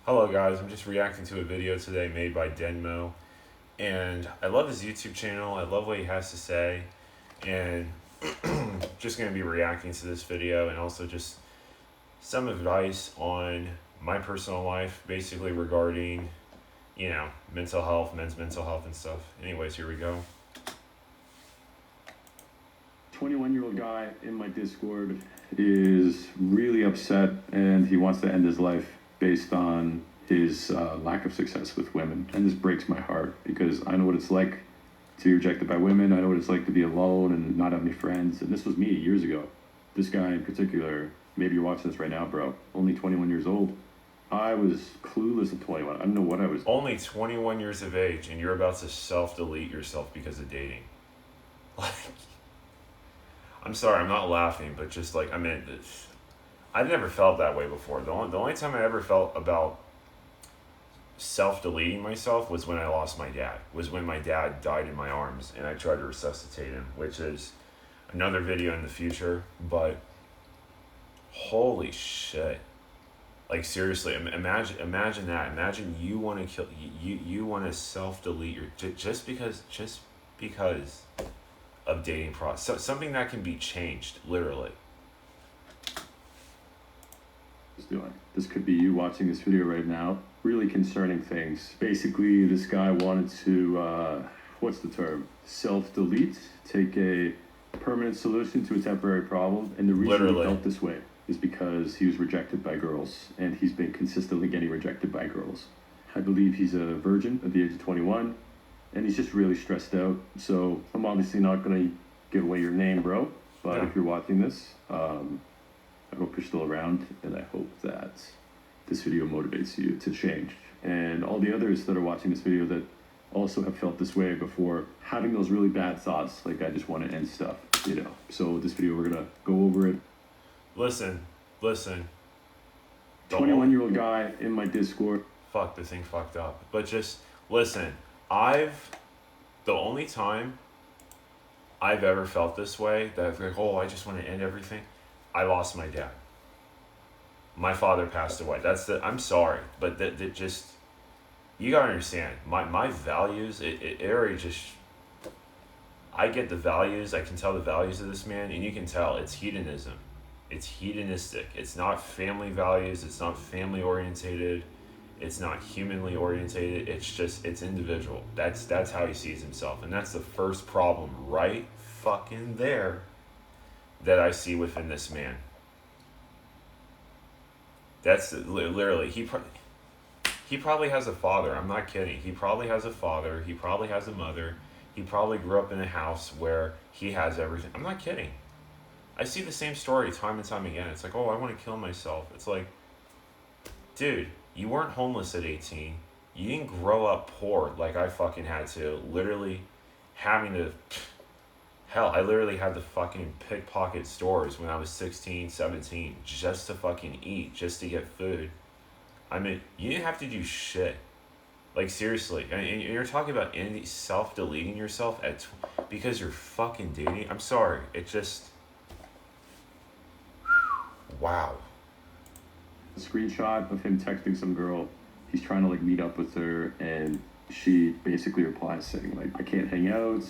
Hello guys, I'm just reacting to a video today made by Denmo, and I love his YouTube channel. I love what he has to say, and just going to be reacting to this video and also just some advice on my personal life, basically regarding, mental health, men's mental health and stuff. Anyways, here we go. 21-year-old guy in my Discord is really upset and he wants to end his life based on his lack of success with women. And this breaks my heart because I know what it's like to be rejected by women. I know what it's like to be alone and not have any friends. And this was me years ago. This guy in particular, maybe you're watching this right now, bro, only 21 years old. I was clueless at 21. I didn't know what I was. Only 21 years of age, and you're about to self-delete yourself because of dating. Like, I'm sorry, I'm not laughing, but just like, I've never felt that way before. The only time I ever felt about self-deleting myself was when I lost my dad. Was when my dad died in my arms and I tried to resuscitate him, which is another video in the future. But holy shit, like seriously, imagine that. Imagine you want to kill you want to self-delete your just because of dating process. So, something that can be changed, literally. Doing. This could be you watching this video right now. Really concerning things. Basically, this guy wanted to, what's the term? Self-delete, take a permanent solution to a temporary problem. And the reason he felt this way is because he was rejected by girls. And he's been consistently getting rejected by girls. I believe he's a virgin at the age of 21. And he's just really stressed out. So I'm obviously not going to give away your name, bro. But if you're watching this, I hope you're still around, and I hope that this video motivates you to change. And all the others that are watching this video that also have felt this way before, having those really bad thoughts, like I just want to end stuff, So this video, we're going to go over it. Listen. 21-year-old guy in my Discord. Fuck, this thing fucked up. But just listen, the only time I've ever felt this way, that like, oh, I just want to end everything, I lost my dad. My father passed away. I'm sorry, but that just, you gotta understand, my values, it already just, I get the values, I can tell the values of this man, and you can tell it's hedonism. It's hedonistic. It's not family values, it's not family orientated, it's not humanly orientated, it's individual. That's how he sees himself, and that's the first problem right fucking there that I see within this man. That's literally, he probably has a father. I'm not kidding. He probably has a father. He probably has a mother. He probably grew up in a house where he has everything. I'm not kidding. I see the same story time and time again. It's like, oh, I want to kill myself. It's like, dude, you weren't homeless at 18. You didn't grow up poor like I fucking had to. Literally having to... Hell, I literally had to fucking pickpocket stores when I was 16, 17, just to fucking eat, just to get food. I mean, you didn't have to do shit. Like, seriously. And you're talking about self-deleting yourself because you're fucking dating? I'm sorry. It just... Wow. A screenshot of him texting some girl. He's trying to, meet up with her, and she basically replies saying, I can't hang out.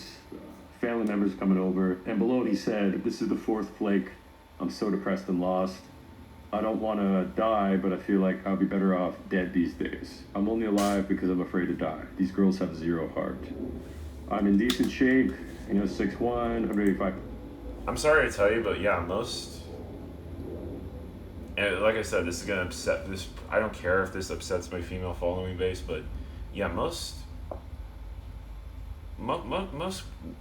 Family members coming over, and below it he said, this is the fourth flake. I'm so depressed and lost. I don't want to die, but I feel like I'll be better off dead these days. I'm only alive because I'm afraid to die. These girls have zero heart. I'm in decent shape, 6'1", 185. I'm sorry to tell you, but yeah, and like I said, this is gonna upset this. I don't care if this upsets my female following base, but yeah, most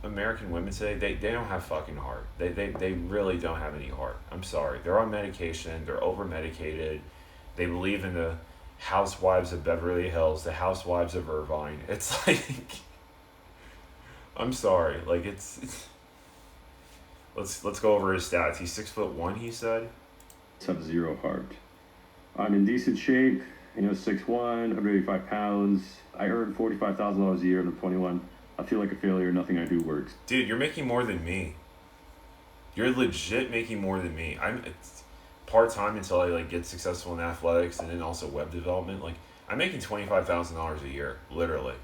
American women today, they don't have fucking heart. They really don't have any heart. I'm sorry. They're on medication. They're over medicated. They believe in the housewives of Beverly Hills, the housewives of Irvine. It's like, I'm sorry. Like it's let's go over his stats. He's 6'1", he said. Have zero heart. I'm in decent shape. 6'1", 185 pounds. I earn $45,000 a year and I'm 21. I feel like a failure. Nothing I do works. Dude, you're making more than me. You're legit making more than me. part-time until I like get successful in athletics and then also web development. Like I'm making $25,000 a year, literally.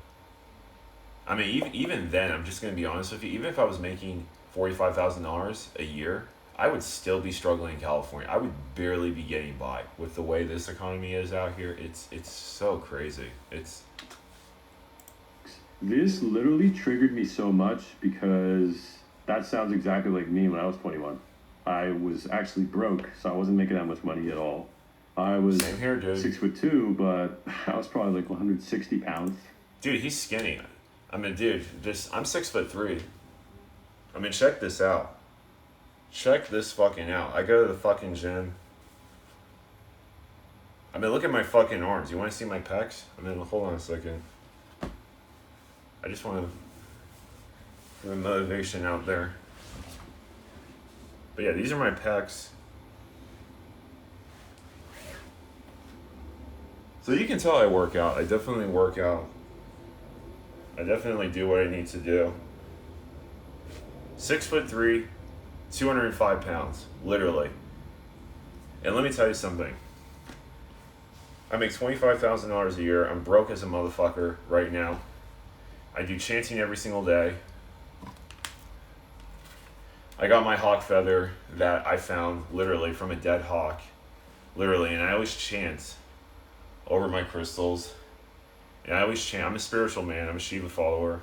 I mean, even then, I'm just gonna be honest with you. Even if I was making $45,000 a year, I would still be struggling in California. I would barely be getting by with the way this economy is out here. It's so crazy. It's This literally triggered me so much because that sounds exactly like me when I was 21. I was actually broke, so I wasn't making that much money at all. I was same here, dude. 6'2", but I was probably like 160 pounds. Dude, he's skinny. I mean, dude, I'm 6'3". I mean, check this out. Check this fucking out. I go to the fucking gym. I mean, look at my fucking arms. You want to see my pecs? I mean, hold on a second. I just want to the motivation out there. But yeah, these are my pecs. So you can tell I work out. I definitely work out. I definitely do what I need to do. 6'3", 205 pounds, literally. And let me tell you something. I make $25,000 a year. I'm broke as a motherfucker right now. I do chanting every single day. I got my hawk feather that I found literally from a dead hawk. Literally, and I always chant over my crystals. And I always chant. I'm a spiritual man. I'm a Shiva follower.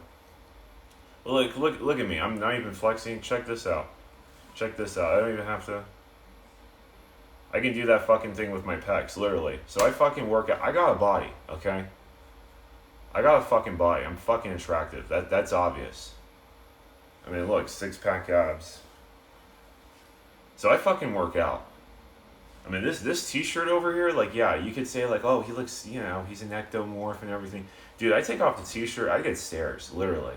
Look at me. I'm not even flexing. Check this out. Check this out. I don't even have to. I can do that fucking thing with my pecs, literally. So I fucking work out. I got a body, okay? I got a fucking body. I'm fucking attractive. That's obvious. I mean, look, 6-pack abs. So I fucking work out. I mean, this t-shirt over here, like, yeah, you could say, like, oh, he looks, you know, he's an ectomorph and everything. Dude, I take off the t-shirt, I get stares, literally.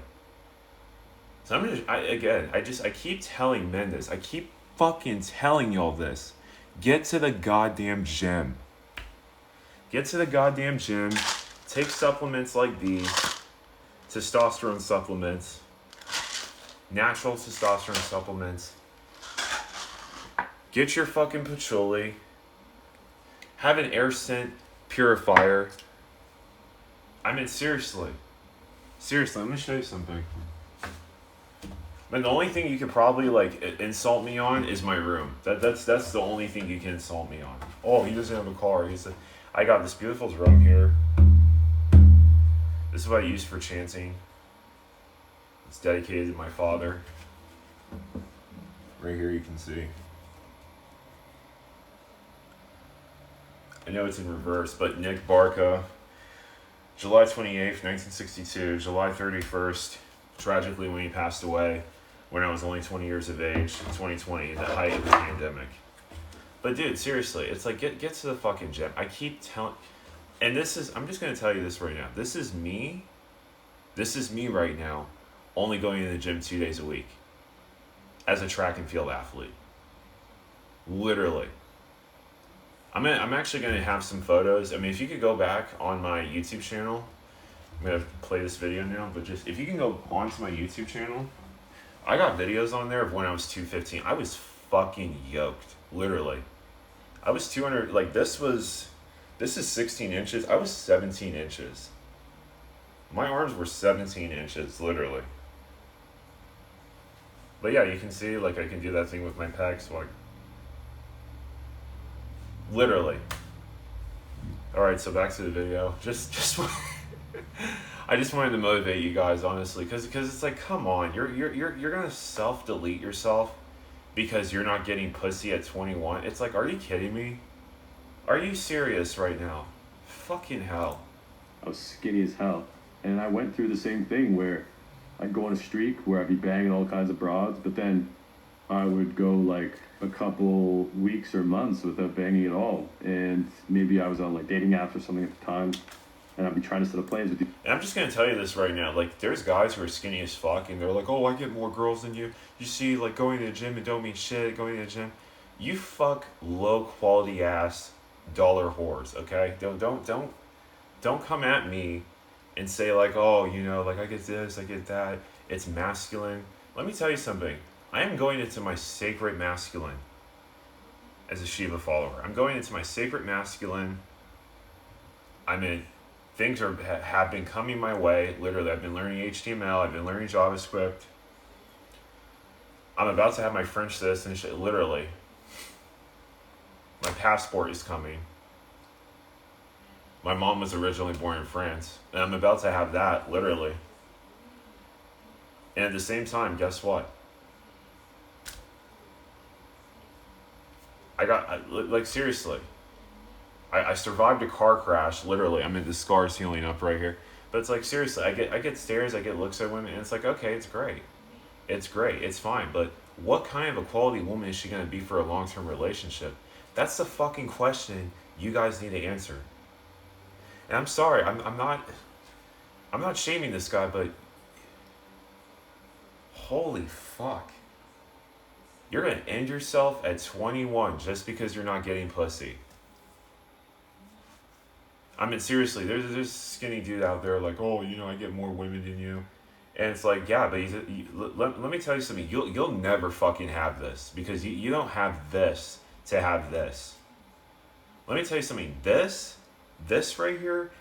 So I keep telling men this. I keep fucking telling y'all this. Get to the goddamn gym. Get to the goddamn gym. Take supplements like these. Testosterone supplements. Natural testosterone supplements. Get your fucking patchouli. Have an air scent purifier. I mean, seriously. Seriously, let me show you something. And the only thing you could probably like insult me on is my room. That's the only thing you can insult me on. Oh, he doesn't have a car. I got this beautiful drum here. This is what I use for chanting. It's dedicated to my father. Right here you can see. I know it's in reverse, but Nick Barca, July 28th, 1962, July 31st, tragically when he passed away, when I was only 20 years of age, 2020, the height of the pandemic. But dude, seriously, it's like, get to the fucking gym. I keep telling, and I'm just going to tell you this right now. This is me right now, only going to the gym 2 days a week as a track and field athlete. Literally. I'm actually going to have some photos. I mean, if you could go back on my YouTube channel, I'm going to play this video now, but just, if you can go onto my YouTube channel, I got videos on there of when I was 215. I was fucking yoked, literally. I was 200, like this is 16 inches. I was 17 inches. My arms were 17 inches, literally. But yeah, you can see, like, I can do that thing with my pecs, like, literally. All right, so back to the video. I just wanted to motivate you guys, honestly, because it's like, come on, you're gonna self-delete yourself because you're not getting pussy at 21. It's like, are you kidding me? Are you serious right now? Fucking hell. I was skinny as hell, and I went through the same thing where I'd go on a streak where I'd be banging all kinds of broads, but then I would go like a couple weeks or months without banging at all, and maybe I was on like dating apps or something at the time, and I'd be trying to set up plans with you. And I'm just gonna tell you this right now, like, there's guys who are skinny as fuck, and they're like, oh, I get more girls than you. You see, like, going to the gym, it don't mean shit, going to the gym. You fuck low quality ass dollar whores, okay? Don't come at me and say like, oh, you know, like, I get this, I get that. It's masculine. Let me tell you something. I am going into my sacred masculine. as a Shiva follower. I'm going into my sacred masculine. Things have been coming my way. Literally, I've been learning HTML. I've been learning JavaScript. I'm about to have my French citizenship. Literally, my passport is coming. My mom was originally born in France, and I'm about to have that, literally. And at the same time, guess what? Seriously. I survived a car crash, literally. I mean, the scar's healing up right here. But it's like, seriously, I get stares, I get looks at women, and it's like, okay, it's great. It's great, it's fine. But what kind of a quality woman is she going to be for a long-term relationship? That's the fucking question you guys need to answer. And I'm sorry, I'm not shaming this guy, but holy fuck. You're going to end yourself at 21 just because you're not getting pussy. I mean, seriously, there's this skinny dude out there like, oh, I get more women than you. And it's like, yeah, but let me tell you something. You'll never fucking have this because you don't have this to have this. Let me tell you something. This right here,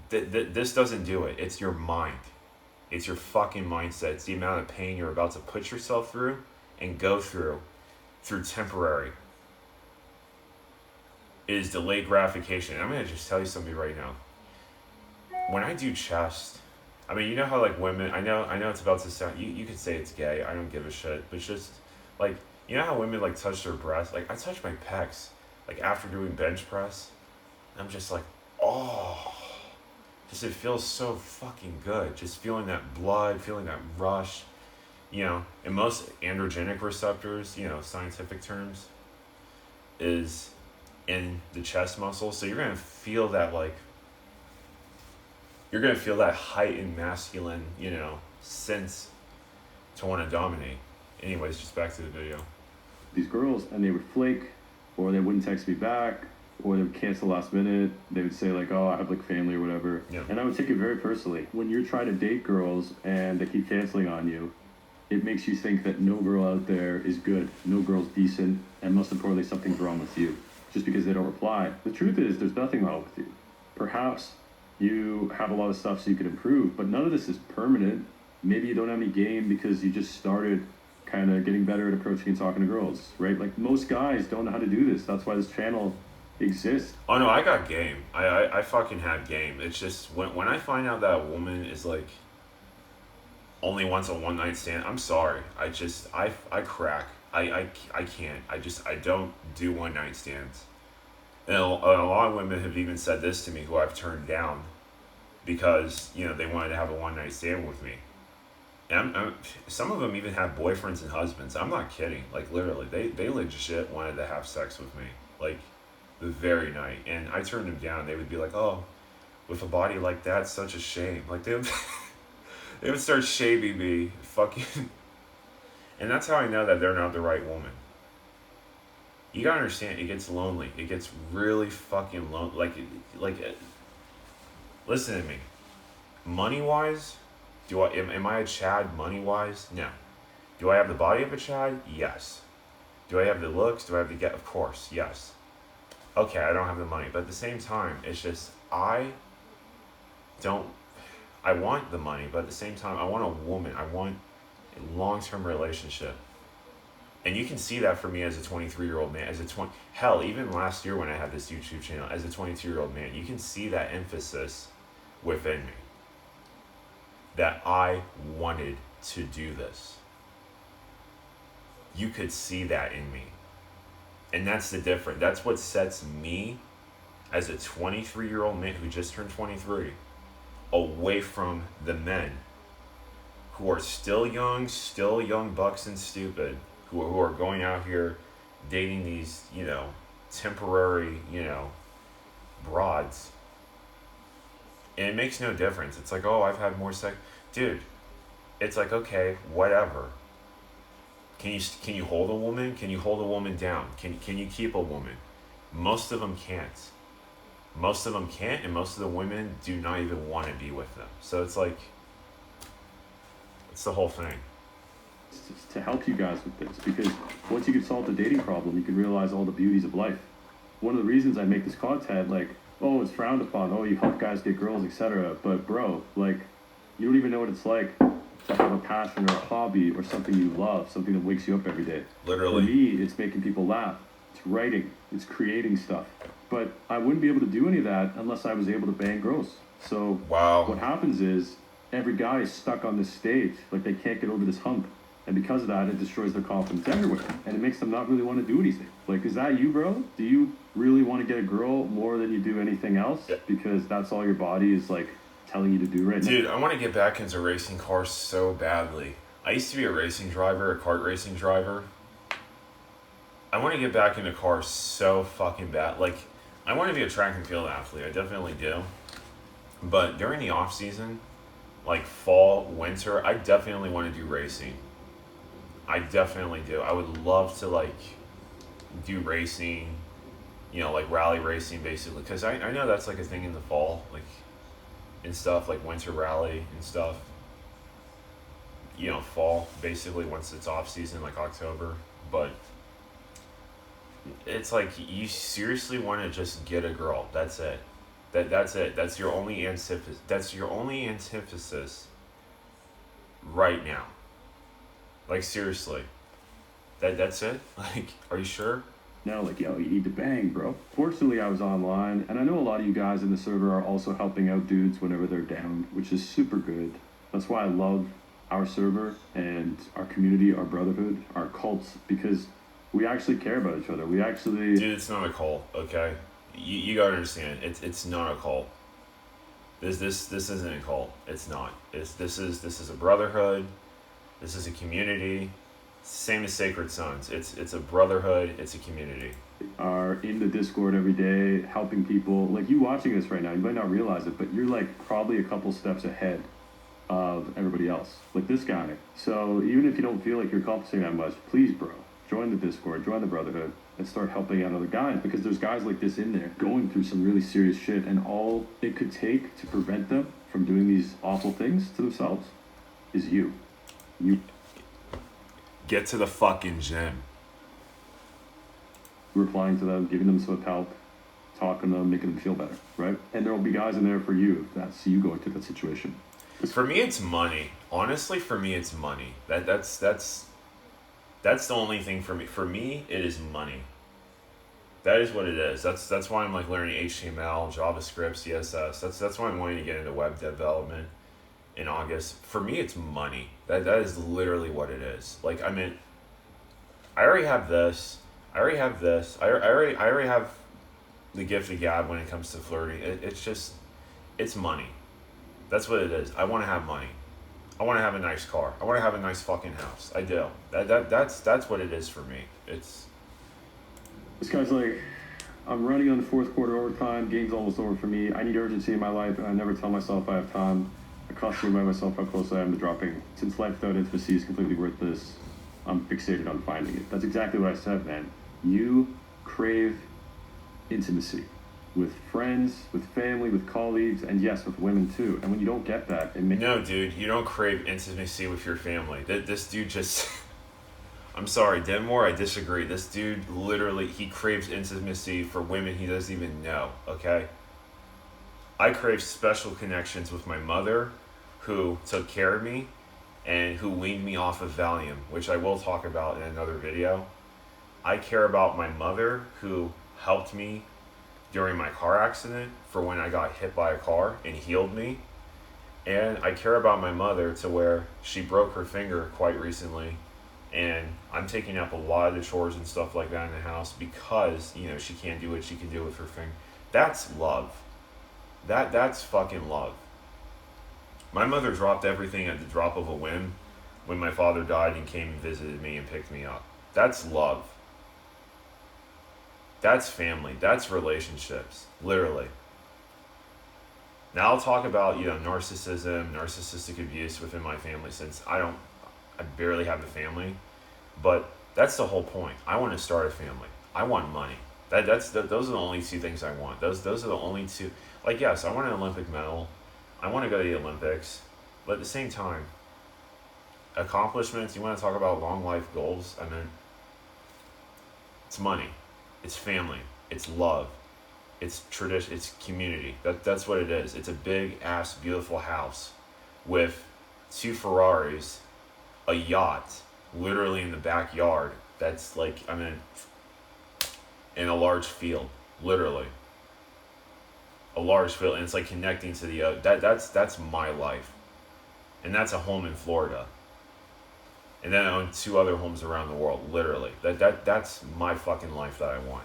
this doesn't do it. It's your mind. It's your fucking mindset. It's the amount of pain you're about to put yourself through and go through temporary. It is delayed gratification. And I'm going to just tell you something right now. When I do chest, I mean, you know how like women, I know it's about to sound, you could say it's gay. I don't give a shit. But it's just like, you know how women like touch their breasts? Like I touch my pecs, like after doing bench press. I'm just like, oh, just it feels so fucking good. Just feeling that blood, feeling that rush, and most androgenic receptors, scientific terms, is in the chest muscle. So you're going to feel that you're going to feel that heightened masculine, sense to want to dominate. Anyways, just back to the video. These girls, and they would flake, or they wouldn't text me back, or they would cancel last minute. They would say like, oh, I have like family or whatever. Yeah. And I would take it very personally. When you're trying to date girls and they keep canceling on you, it makes you think that no girl out there is good, no girl's decent, and most importantly, something's wrong with you, just because they don't reply. The truth is, there's nothing wrong with you. Perhaps you have a lot of stuff so you could improve, but none of this is permanent. Maybe you don't have any game because you just started kind of getting better at approaching and talking to girls, right? Like most guys don't know how to do this. That's why this channel exists. Oh no, I got game. I fucking have game. It's just when I find out that a woman is like only wants a one night stand, I'm sorry. I crack. I can't. I don't do one night stands. And a lot of women have even said this to me who I've turned down because, they wanted to have a one night stand with me. And some of them even have boyfriends and husbands. I'm not kidding. Like literally, they legit wanted to have sex with me. Like the very night. And I turned them down. They would be like, oh, with a body like that, such a shame. Like they would start shaming me. Fucking. And that's how I know that they're not the right woman. You gotta understand, it gets lonely. It gets really fucking lonely. Listen to me. Money-wise, am I a Chad money-wise? No. Do I have the body of a Chad? Yes. Do I have the looks? Do I have the get? Of course, yes. Okay, I don't have the money. But at the same time, it's just, I want the money, but at the same time, I want a woman. I want a long-term relationship. And you can see that for me as a 23-year-old man, hell, even last year when I had this YouTube channel, as a 22-year-old man, you can see that emphasis within me. That I wanted to do this. You could see that in me. And that's the difference. That's what sets me, as a 23-year-old man who just turned 23, away from the men who are still young bucks and stupid, who are going out here dating these, temporary, broads. And it makes no difference. It's like, oh, I've had more sex. Dude, it's like, okay, whatever. Can you hold a woman? Can you hold a woman down? Can you keep a woman? Most of them can't. Most of them can't, and most of the women do not even want to be with them. So it's like, it's the whole thing. to help you guys with this, because once you can solve the dating problem, you can realize all the beauties of life. One of the reasons I make this content, like, oh, it's frowned upon, oh, you help guys get girls, etc. But bro, like, you don't even know what it's like to have a passion or a hobby or something you love, something that wakes you up every day. Literally. For me, it's making people laugh. It's writing. It's creating stuff. But I wouldn't be able to do any of that unless I was able to bang girls. So Wow. what happens is every guy is stuck on this stage, like they can't get over this hump. And because of that, it destroys their confidence everywhere. And it makes them not really want to do anything. Like, is that you, bro? Do you really want to get a girl more than you do anything else? Yeah. Because that's all your body is, like, telling you to do right now? Dude, I want to get back into racing cars so badly. I used to be a racing driver, a kart racing driver. I want to get back into cars so fucking bad. Like, I want to be a track and field athlete. I definitely do. But during the off season, like fall, winter, I definitely want to do racing. I definitely do. I would love to like do racing, you know, like rally racing basically. Because I know that's like a thing in the fall, like and stuff, like winter rally and stuff. You know, fall basically once it's off season, like October. But it's like you seriously want to just get a girl. That's it. That's it. That's your only antithesis. That's your only antithesis right now. Like seriously. That's it? Like, are you sure? No, like, yo, you need to bang, bro. Fortunately, I was online, and I know a lot of you guys in the server are also helping out dudes whenever they're down, which is super good. That's why I love our server and our community, our brotherhood, our cults, because we actually care about each other. We actually... Dude, it's not a cult, okay? You gotta understand, it's not a cult. This isn't a cult. It's not. This is a brotherhood. This is a community. Same as Sacred Sons. It's a brotherhood. It's a community. Are in the Discord every day, helping people. Like, you watching this right now, you might not realize it, but you're like probably a couple steps ahead of everybody else. Like this guy. So even if you don't feel like you're accomplishing that much, please, bro, join the Discord, join the brotherhood, and start helping out other guys, because there's guys like this in there going through some really serious shit, and all it could take to prevent them from doing these awful things to themselves is you. You Get to the fucking gym. replying to them, giving them some help, talking to them, making them feel better, right? And there will be guys in there for you if that's you going through that situation. For me, it's money. Honestly, for me, it's money. That's the only thing for me. For me, it is money. That is what it is. That's why I'm like learning HTML, JavaScript, CSS. That's why I'm wanting to get into web development in August. For me, it's money. That is literally what it is. Like, I mean, I already have this. I already have this. I already have the gift of gab when it comes to flirting. It's money. That's what it is. I want to have money. I want to have a nice car. I want to have a nice fucking house. I do. That's what it is for me. It's... This guy's like, I'm running on the fourth quarter overtime. Game's almost over for me. I need urgency in my life, and I never tell myself I have time. I constantly remind myself how close I am to dropping. Since life without intimacy is completely worthless, I'm fixated on finding it. That's exactly what I said, man. You crave intimacy with friends, with family, with colleagues, and yes, with women too. And when you don't get that, it makes... No, dude, you don't crave intimacy with your family. This dude just... I'm sorry, Denmore, I disagree. This dude literally, he craves intimacy for women he doesn't even know, okay? I crave special connections with my mother, who took care of me, and who weaned me off of Valium, which I will talk about in another video. I care about my mother, who helped me during my car accident for when I got hit by a car and healed me. And I care about my mother to where she broke her finger quite recently, and I'm taking up a lot of the chores and stuff like that in the house because, you know, she can't do what she can do with her finger. That's love. That's fucking love. My mother dropped everything at the drop of a whim when my father died and came and visited me and picked me up. That's love. That's family. That's relationships. Literally. Now I'll talk about, you know, narcissism, narcissistic abuse within my family, since I barely have a family. But that's the whole point. I want to start a family. I want money. Those are the only two things I want. Those are the only two. Like, yes, I want an Olympic medal. I want to go to the Olympics. But at the same time, accomplishments, you want to talk about long life goals, I mean, it's money, it's family, it's love, it's tradition, it's community. That's what it is. It's a big ass beautiful house with 2 Ferraris, a yacht, literally in the backyard. That's like, I mean, in a large field, literally a large field, and it's like connecting to the that's my life, and that's a home in Florida, and then I own 2 other homes around the world, literally. That's my fucking life that I want.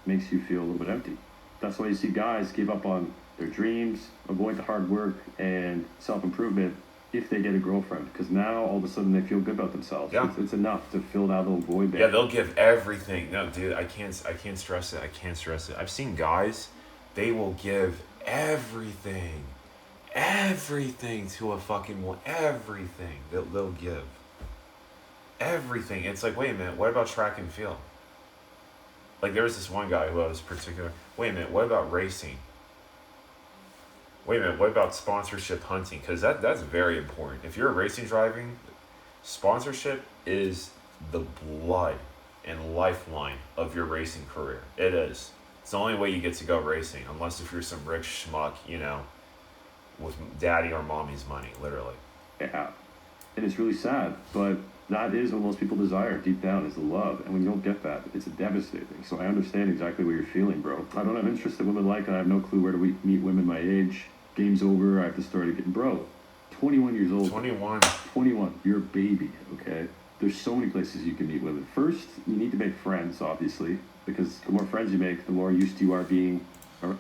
Makes you feel a little bit empty. That's why you see guys give up on their dreams, avoid the hard work and self-improvement if they get a girlfriend, because now all of a sudden they feel good about themselves. Yeah. It's enough to fill that little void there. Yeah, they'll give everything. No, dude, I can't stress it. I can't stress it. I've seen guys, they will give everything to a fucking one. Everything they'll give. Everything. It's like, wait a minute, what about track and field? Like, there was this one guy who I was particular. Wait a minute, what about racing? Wait a minute, what about sponsorship hunting? Because that's very important. If you're racing driving, sponsorship is the blood and lifeline of your racing career. It is. It's the only way you get to go racing, unless if you're some rich schmuck, you know, with daddy or mommy's money, literally. Yeah. And it's really sad, but that is what most people desire deep down, is the love. And when you don't get that, it's devastating. So I understand exactly what you're feeling, bro. I don't have interest that women like, and I have no clue where to meet women my age. Game's over, I have to start again. Bro, 21 years old. 21. 21, you're a baby, okay? There's so many places you can meet women. First, you need to make friends, obviously, because the more friends you make, the more used you are being... I'm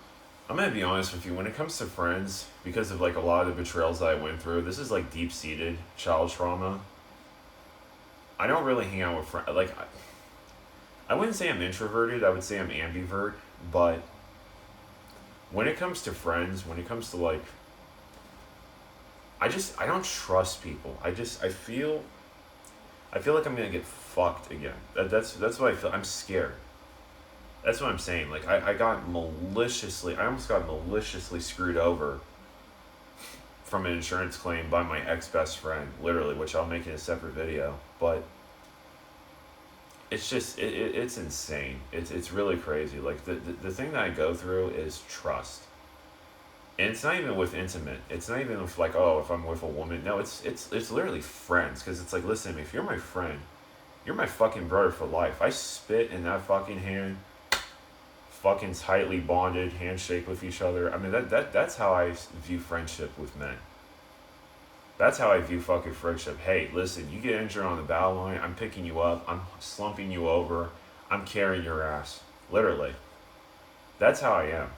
gonna be honest with you, when it comes to friends, because of like a lot of the betrayals that I went through, this is like deep-seated child trauma. I don't really hang out with friends. Like, I wouldn't say I'm introverted, I would say I'm ambivert, but when it comes to friends, when it comes to like, I don't trust people. I feel like I'm gonna get fucked again. That's what I feel. I'm scared. That's what I'm saying. Like, I almost got maliciously screwed over from an insurance claim by my ex-best friend, literally, which I'll make in a separate video. But it's just, it's insane. It's really crazy. Like, the thing that I go through is trust. And it's not even with intimate. It's not even with like, oh, if I'm with a woman. No, it's literally friends. Because it's like, listen, if you're my friend, you're my fucking brother for life. I spit in that fucking hand, fucking tightly bonded, handshake with each other. I mean, that's how I view friendship with men. That's how I view fucking friendship. Hey, listen, you get injured on the battle line, I'm picking you up, I'm slumping you over, I'm carrying your ass. Literally. That's how I am.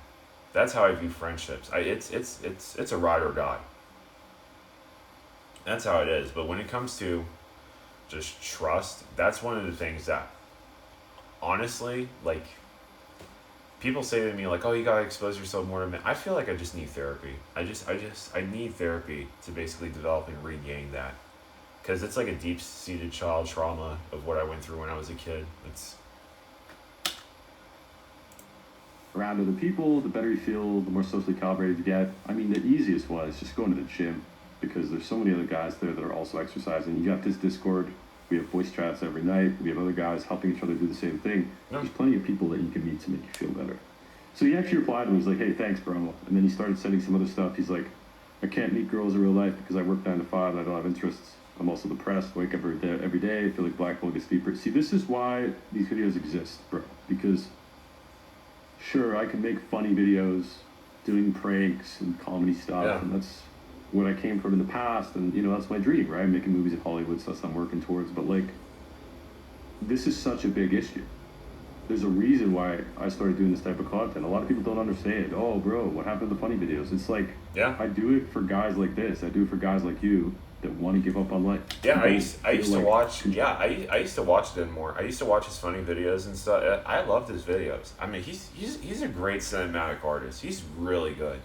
That's how I view friendships. It's a ride or die. That's how it is. But when it comes to just trust, that's one of the things that, honestly, like, people say to me, like, oh, you gotta expose yourself more to men. I feel like I just need therapy. I need therapy to basically develop and regain that. Because it's like a deep-seated child trauma of what I went through when I was a kid. It's around other people, the better you feel, the more socially calibrated you get. I mean, the easiest one is just going to the gym, because there's so many other guys there that are also exercising. You got this Discord, we have voice chats every night, we have other guys helping each other do the same thing. No. There's plenty of people that you can meet to make you feel better. So he actually replied to me, he's like, hey, thanks, bro. And then he started sending some other stuff. He's like, I can't meet girls in real life because I work 9 to 5 and I don't have interests. I'm also depressed, wake up every day, I feel like black hole gets deeper. See, this is why these videos exist, bro. Because sure, I can make funny videos, doing pranks and comedy stuff, Yeah. and that's what I came from in the past, and you know, that's my dream, right? Making movies in Hollywood, so that's what I'm working towards. But like, this is such a big issue. There's a reason why I started doing this type of content. A lot of people don't understand. Oh, bro, what happened to the funny videos? It's like, yeah. I do it for guys like this. I do it for guys like you that want to give up on life. Yeah, I used to watch. Yeah, I used to watch them more. I used to watch his funny videos and stuff. I loved his videos. I mean, he's a great cinematic artist. He's really good,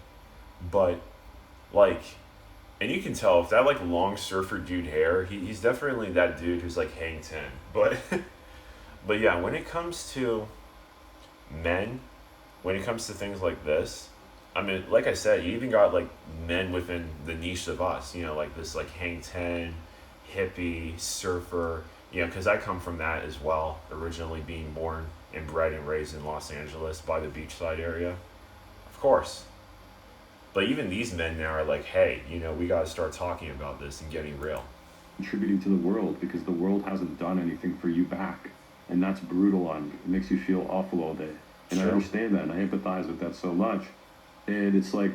but like, and you can tell if that like long surfer dude hair. He's definitely that dude who's like Hang 10. But but yeah, when it comes to men, when it comes to things like this, I mean, like I said, you even got like men within the niche of us, like this like hang 10, hippie, surfer, because I come from that as well, originally being born and bred and raised in Los Angeles by the beachside area. Of course. But even these men now are like, hey, we got to start talking about this and getting real. Contributing to the world because the world hasn't done anything for you back. And that's brutal on you. It makes you feel awful all day. And I Sure. understand that and I empathize with that so much. And it's like,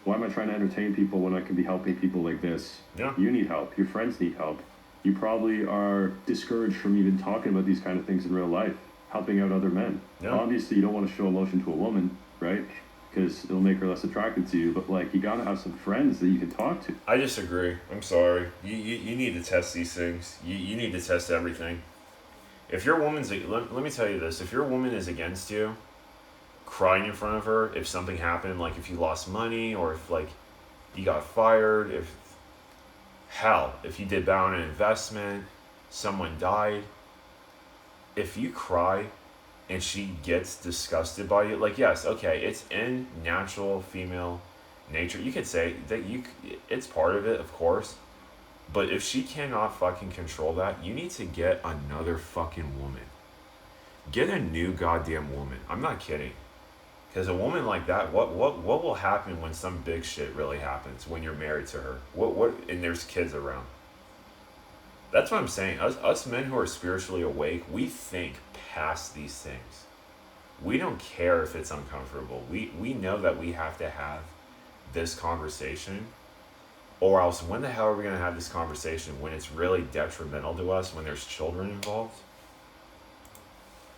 why am I trying to entertain people when I can be helping people like this? Yeah. You need help. Your friends need help. You probably are discouraged from even talking about these kind of things in real life, helping out other men. Yeah. Obviously, you don't want to show emotion to a woman, right? Because it'll make her less attracted to you. But like, you gotta have some friends that you can talk to. I disagree. I'm sorry. You need to test these things. You need to test everything. If your woman's, let me tell you this, if your woman is against you, crying in front of her, if something happened, like if you lost money or if like you got fired, if you did bad on an investment, someone died, if you cry and she gets disgusted by you, like, yes, okay, it's in natural female nature. You could say that it's part of it, of course. But if she cannot fucking control that, you need to get another fucking woman. Get a new goddamn woman. I'm not kidding. Because a woman like that, what will happen when some big shit really happens when you're married to her? And there's kids around. That's what I'm saying. Us men who are spiritually awake, we think past these things. We don't care if it's uncomfortable. We know that we have to have this conversation. Or else, when the hell are we going to have this conversation when it's really detrimental to us, when there's children involved?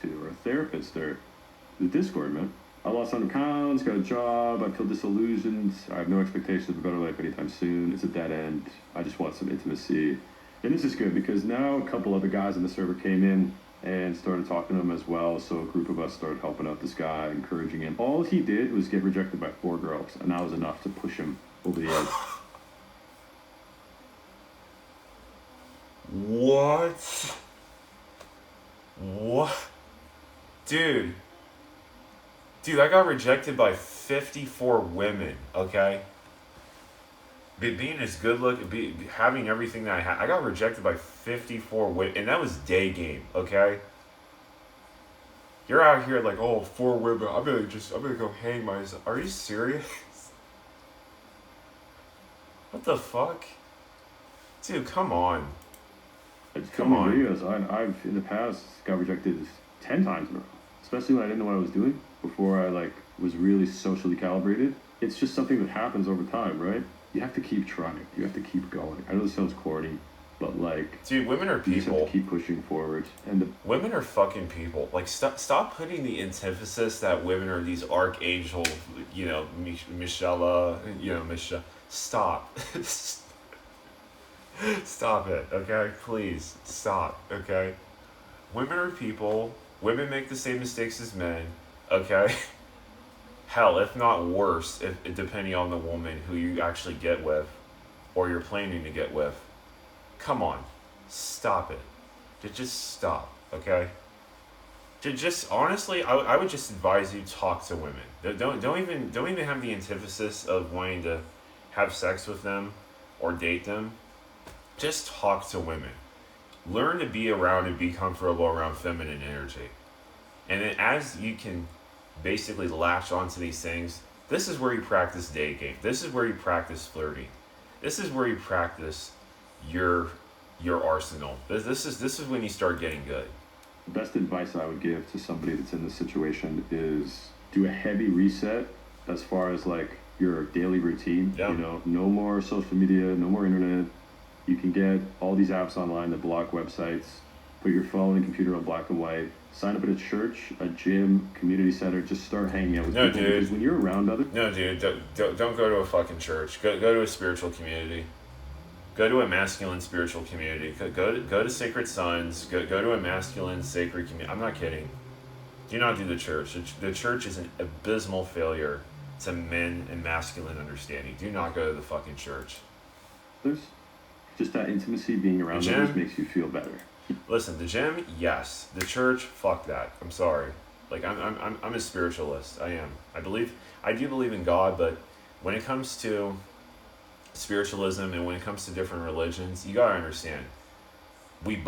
Or a therapist or the Discord, man. I lost 100 pounds, got a job, I feel disillusioned, I have no expectations of a better life anytime soon, it's a dead end, I just want some intimacy. And this is good because now a couple other guys on the server came in and started talking to him as well, so a group of us started helping out this guy, encouraging him. All he did was get rejected by 4 girls, and that was enough to push him over the edge. What? Dude, I got rejected by 54 women, okay? Being as good looking, having everything that I had, I got rejected by 54 women, and that was day game, okay? You're out here like, oh, 4 women, I'm gonna go hang myself. Are you serious? What the fuck? Dude, come on. Come on. Videos. I've in the past got rejected 10 times in a row, especially when I didn't know what I was doing before I was really socially calibrated. It's just something that happens over time, right? You have to keep trying. You have to keep going. I know this sounds corny, but dude, women are people. You just have to keep pushing forward. And women are fucking people. Like, stop putting the antithesis that women are these archangel, Michelle, Michelle. Stop. Stop it, okay? Please, stop, okay? Women are people. Women make the same mistakes as men, okay? Hell, if not worse, depending on the woman who you actually get with or you're planning to get with. Come on, stop it. Just stop, okay? Just honestly, I would just advise you talk to women. Don't even have the antithesis of wanting to have sex with them or date them. Just talk to women. Learn to be around and be comfortable around feminine energy. And then as you can basically latch onto these things, this is where you practice date game. This is where you practice flirting. This is where you practice your arsenal. This is when you start getting good. The best advice I would give to somebody that's in this situation is do a heavy reset as far as your daily routine. Yeah. No more social media, no more internet. You can get all these apps online that block websites. Put your phone and computer on black and white. Sign up at a church, a gym, community center. Just start hanging out with people. Dude. Because when you're around others... No, dude. Don't go to a fucking church. Go to a spiritual community. Go to a masculine spiritual community. Go to Sacred Sons. Go to a masculine sacred community. I'm not kidding. Do not do the church. The church is an abysmal failure to men and masculine understanding. Do not go to the fucking church. Just that intimacy, being around others makes you feel better. Listen, the gym, yes. The church, fuck that. I'm sorry. Like I'm a spiritualist. I am. I do believe in God, but when it comes to spiritualism and when it comes to different religions, you gotta understand. We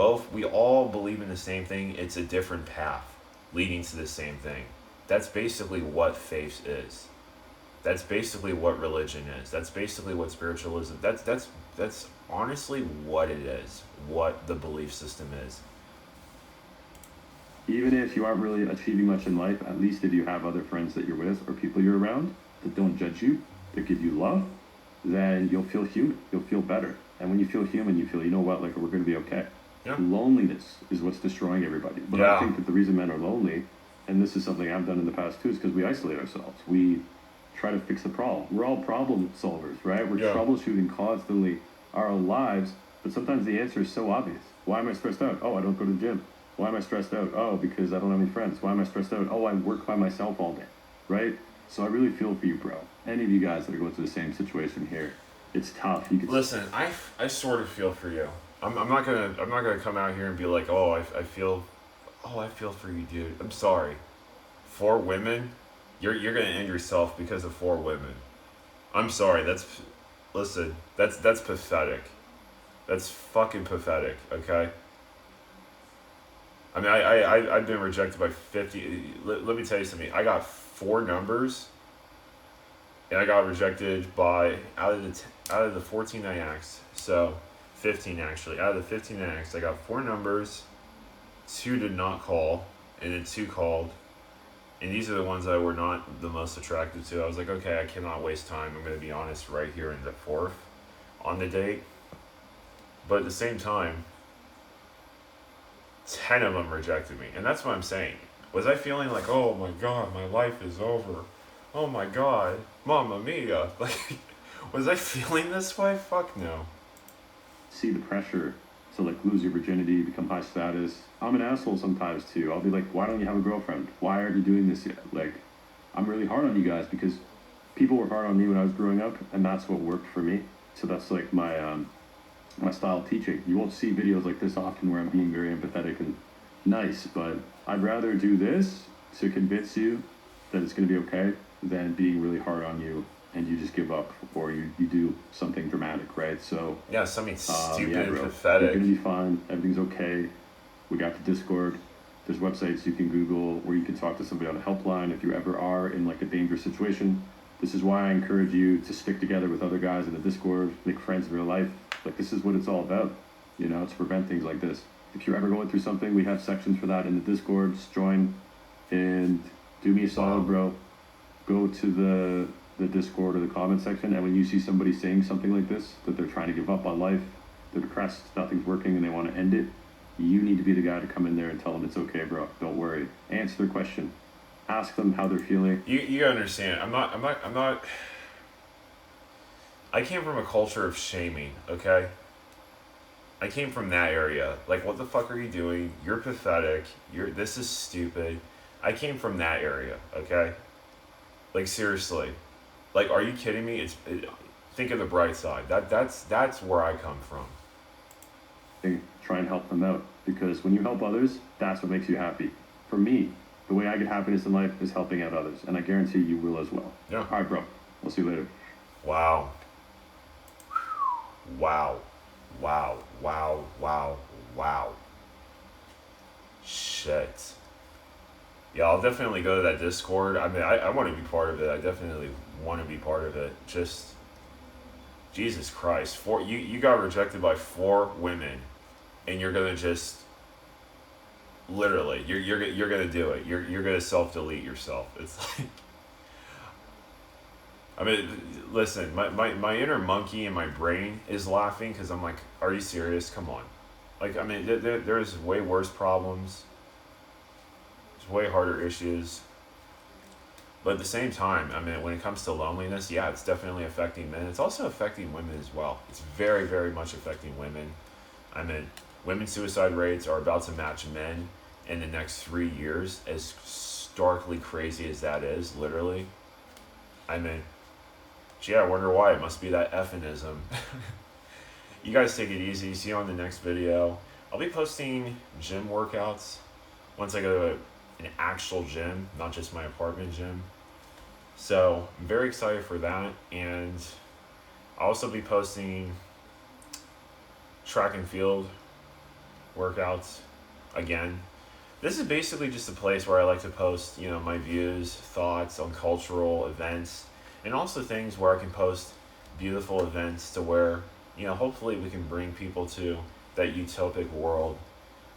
all believe in the same thing. It's a different path leading to the same thing. That's basically what faith is. That's basically what religion is. That's basically what spiritualism. That's honestly what it is. What the belief system is. Even if you aren't really achieving much in life, at least if you have other friends that you're with or people you're around that don't judge you, that give you love, then you'll feel human. You'll feel better. And when you feel human, you feel, you know what, like we're going to be okay. Yeah. Loneliness is what's destroying everybody. But Yeah. I think that the reason men are lonely, and this is something I've done in the past too, is because we isolate ourselves. We try to fix the problem. We're all problem solvers, right? We're Yeah. troubleshooting constantly our lives, but sometimes the answer is so obvious. Why am I stressed out? Oh, I don't go to the gym. Why am I stressed out? Oh, because I don't have any friends. Why am I stressed out? Oh, I work by myself all day, right? So I really feel for you, bro. Any of you guys that are going through the same situation here, it's tough. You can Listen, I sort of feel for you. I'm not gonna come out here and be like, oh, I feel for you, dude. I'm sorry. 4 women, you're gonna end yourself because of 4 women. I'm sorry. That's pathetic. That's fucking pathetic. Okay. I mean, I've been rejected by 50. Let me tell you something. I got 4 numbers, and I got rejected by out of the 14 I asked. So 15 actually. Out of the 15 I asked, I got 4 numbers. 2 did not call, and then 2 called. And these are the ones I were not the most attracted to. I was like, okay, I cannot waste time. I'm going to be honest right here in the 4th on the date. But at the same time, 10 of them rejected me. And that's what I'm saying. Was I feeling like, oh my God, my life is over. Oh my God, Mamma Mia. Like, was I feeling this way? Fuck no. see the pressure to like lose your virginity, become high status. I'm an asshole sometimes too. I'll be like, why don't you have a girlfriend? Why aren't you doing this yet? Like, I'm really hard on you guys because people were hard on me when I was growing up, and that's what worked for me. So that's like my style of teaching. You won't see videos like this often where I'm being very empathetic and nice, but I'd rather do this to convince you that it's going to be okay than being really hard on you and you just give up or you do something dramatic, right? So Yeah, something stupid yeah, and bro, pathetic. you're going to be fine. Everything's okay. We got the Discord. There's websites you can Google where you can talk to somebody on a helpline if you ever are in like a dangerous situation. This is why I encourage you to stick together with other guys in the Discord, make friends in real life. Like, this is what it's all about, you know, to prevent things like this. If you're ever going through something, we have sections for that in the Discord. Just join and do me a solid, bro. Go to the Discord or the comment section, and when you see somebody saying something like this, that they're trying to give up on life, they're depressed, nothing's working, and they want to end it, you need to be the guy to come in there and tell them it's okay, bro. Don't worry. Answer their question. Ask them how they're feeling. You gotta understand. I'm not. I came from a culture of shaming. Okay. I came from that area. Like, what the fuck are you doing? You're pathetic. This is stupid. I came from that area. Okay. Like, seriously. Like, are you kidding me? Think of the bright side. That's where I come from. Try and help them out, because when you help others, that's what makes you happy. For me, the way I get happiness in life is helping out others, and I guarantee you will as well. Yeah. All right, bro. We'll see you later. Wow. Wow. Wow. Wow. Wow. Wow. Shit. Yeah, I'll definitely go to that Discord. I mean, I want to be part of it. I definitely want to be part of it. Just, Jesus Christ. You got rejected by 4 women, and you're gonna just, literally, you're gonna do it. You're gonna self-delete yourself. It's like, I mean, listen, my inner monkey in my brain is laughing because I'm like, are you serious? Come on. Like, I mean, there's way worse problems. There's way harder issues. But at the same time, I mean, when it comes to loneliness, yeah, it's definitely affecting men. It's also affecting women as well. It's very, very much affecting women. I mean, women's suicide rates are about to match men in the next 3 years, as starkly crazy as that is, literally. I mean, gee, I wonder why. It must be that effinism. You guys take it easy. See you on the next video. I'll be posting gym workouts once I go an actual gym, not just my apartment gym. So I'm very excited for that, and I'll also be posting track and field workouts again. This is basically just a place where I like to post, my views, thoughts on cultural events, and also things where I can post beautiful events to where, hopefully we can bring people to that utopic world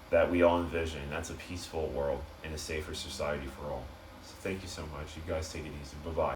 that we all envision. That's a peaceful world and a safer society for all. So thank you so much. You guys take it easy. Bye bye.